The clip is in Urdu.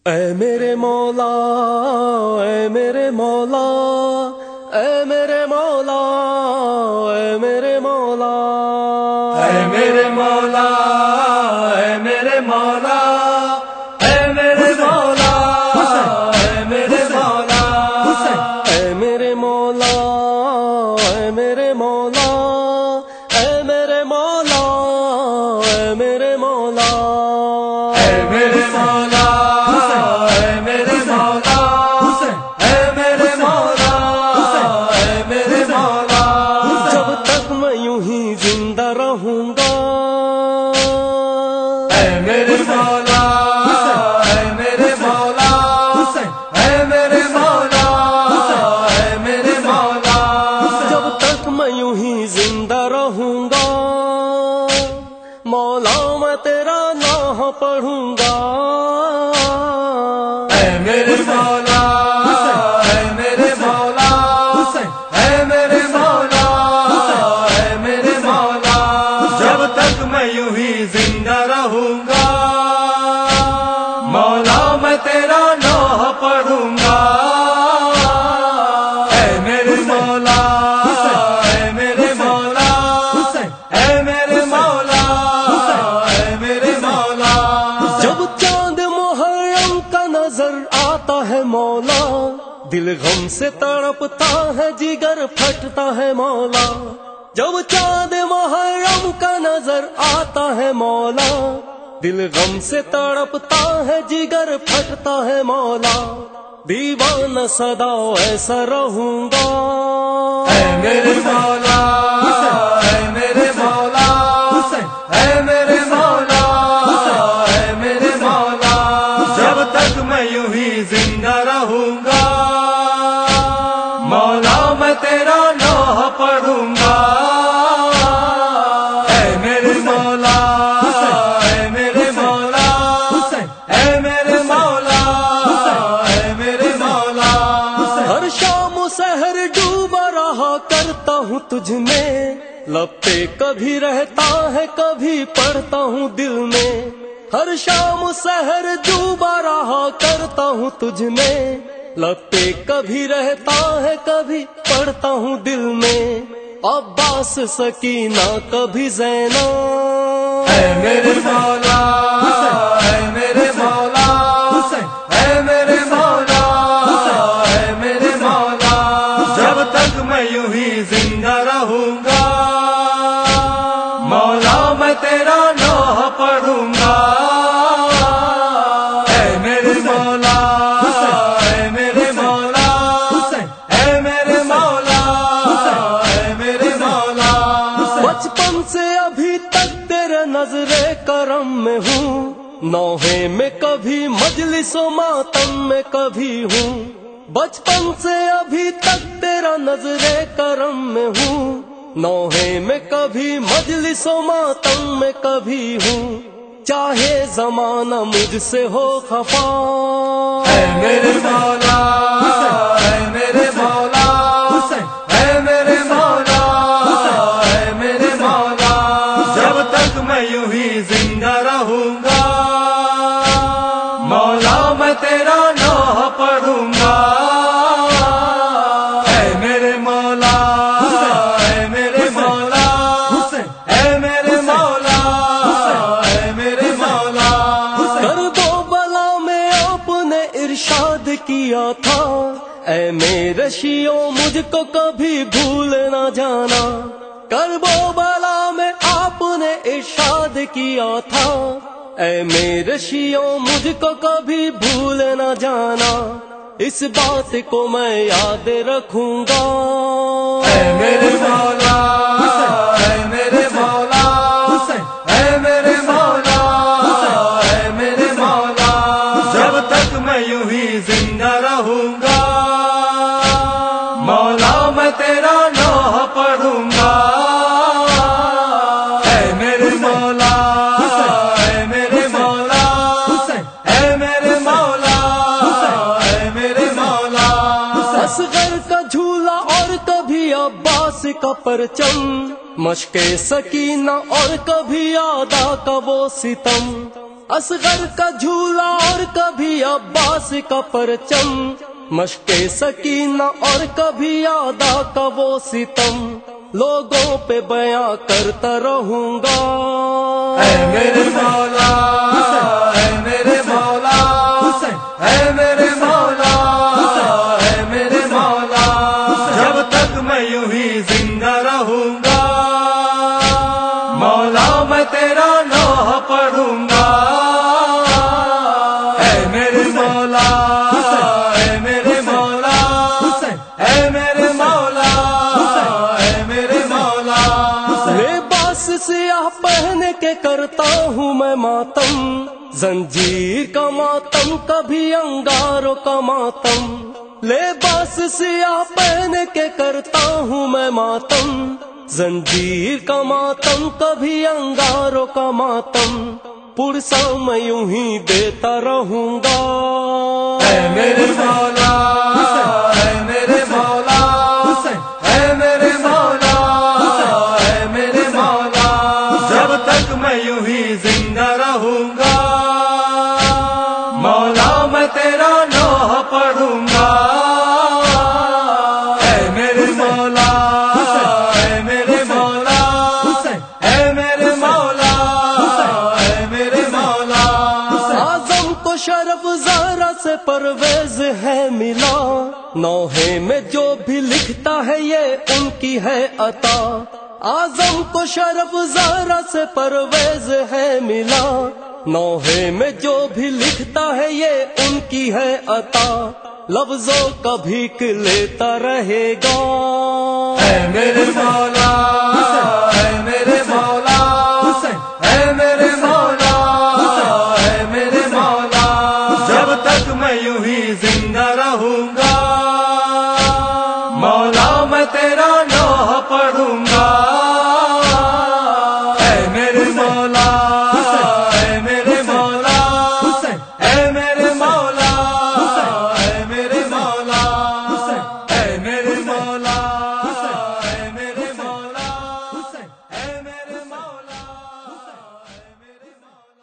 اے میرے مولا، اے میرے مولا، اے میرے مولا، اے میرے مولا، اے میرے مولا، اے میرے مولا، اے میرے مولا، اے میرے مولا، اے میرے مولا، اے میرے مولا، اے میرے مولا، اے میرے مولا، اے میرے مولا، اے میرے مولا، اے میرے مولا، اے میرے مولا، جب تک میں یوں ہی زندہ رہوں گا، اے میرے مولا، اے میرے مولا، اے میرے مولا، اے میرے مولا، جب تک میں یوں ہی زندہ رہوں گا، مولا میں تیرا نام پڑھوں گا، اے میرے مولا، اے میرے مولا، اے میرے مولا، اے میرے مولا، جب تک میں یوں ہی زندہ رہوں گا، مولا میں تیرا نام پڑھوں گا، اے میرے مولا، اے میرے مولا، اے میرے مولا، اے میرے مولا، جب چاند محرم کا نظر آتا ہے مولا، دل غم سے تڑپتا ہے، جگر پھٹتا ہے مولا، جب چاند محرم کا نظر آتا ہے مولا، دل غم سے تڑپتا ہے، جگر پھٹتا ہے مولا، دیوانہ سدا ایسا رہوں گا، اے میرے مولا، اے میرے مولا، اے میرے مولا، اے میرے مولا، جب تک میں یوں ہی زندہ رہوں گا، مولا میں تیرا نام پڑھوں گا، اے میرے مولا، اے میرے مولا، اے میرے مولا، اے میرے مولا، ہر شام و سحر ڈوبا رہا کرتا ہوں تجھ میں، لب پہ کبھی رہتا ہے، کبھی پڑھتا ہوں دل میں، ہر شام و سحر ڈوبا رہا کرتا ہوں تجھ میں، لب پہ کبھی رہتا ہے، کبھی پڑھتا ہوں دل میں، عباس سکینہ کبھی زینب، اے میرے مولا، اے میرے مولا، اے میرے مولا، اے میرے مولا، جب تک میں یوں ہی زندہ رہوں گا، مولا میں تیرا نام پڑھوں گا، اے میرے مولا، اے میرے مولا، اے میرے مولا، اے میرے مولا، بچپن سے ابھی تک تیرے نظر کرم میں ہوں، نوحے میں کبھی مجلس و ماتم میں کبھی ہوں، بچپن سے ابھی تک تیرا نظر کرم میں ہوں، نوحے میں کبھی مجلس و ماتم میں کبھی ہوں، چاہے زمانہ مجھ سے ہو خفا، اے میرے مولا، اے میرے مولا، اے میرے مولا، اے میرے مولا، جب تک میں یوں ہی زندہ رہوں گا، مولا میں تیرا نام پڑھوں گا، اے میرے مولا، اے میرے مولا، اے میرے مولا، اے میرے مولا، کر دو بلا میں آپ نے ارشاد کیا تھا، اے میرے شیعوں مجھ کو کبھی بھول نہ جانا، کر دو بلا میں آپ نے ارشاد کیا تھا، اے میرے شیعوں مجھ کو کبھی بھول نہ جانا، اس بات کو میں یاد رکھوں گا، اے میرے مولا، اے میرے مولا، اے میرے مولا، اے میرے مولا، جب تک میں یوں ہی زندہ رہوں گا، مولا میں تیرا نام پڑھوں گا، اے میرے مولا، اے میرے مولا، اے میرے مولا، اے میرے مولا، اصغر کا جھولا اور کبھی عباس کا پرچم، مشق سکینہ اور کبھی آدا کا وہ ستم، اصغر کا جھولا اور کبھی عباس کا پرچم، مشق سکینہ اور کبھی ادا کا وہ ستم، لوگوں پہ بیاں کرتا رہوں گا۔ اے میرے مولا، اے میرے مولا، اے میرے مولا، اے میرے مولا، جب تک میں یوں ہی زندہ رہوں گا، مولا میں تیرا نوح پڑھوں گا۔ اے میرے مولا، اے میرے مولا، اے میرے مولا، اے میرے مولا، لباس سیاہ پہن کے کرتا ہوں میں ماتم، زنجیر کا ماتم کبھی انگاروں کا ماتم، لباس سیاہ پہن کے کرتا ہوں میں ماتم، زنجیر کا ماتم کبھی انگاروں کا ماتم، پرسا میں یوں ہی دیتا رہوں گا۔ اے میرے مولا، اے میرے مولا، اے میرے مولا، اے میرے مولا، جب تک میں یوں ہی زندہ رہوں گا، مولا میں تیرا نوح پڑھوں گا۔ اے میرے مولا، اے میرے مولا، اے میرے مولا، اے میرے مولا، اعظم کو شرف ذرا سے پرویز ہے ملا، نوحے میں جو بھی لکھتا ہے یہ ان کی ہے عطا، اعظم کو شرف ذرا سے پرویز ہے ملا، نوحے میں جو بھی لکھتا ہے یہ ان کی ہے عطا، لفظوں کا بھیک لیتا رہے گا۔ اے میرے مولا، اے میرے مولا، اے میرے مولا، اے میرے مولا، جب تک میں یوں ہی زندہ رہوں گا، مولا میں تیرا نوح پڑھوں گا۔ اے میرے مولا، اے میرے مولا، اے میرے مولا، اے میرے مولا، اے میرے مولا۔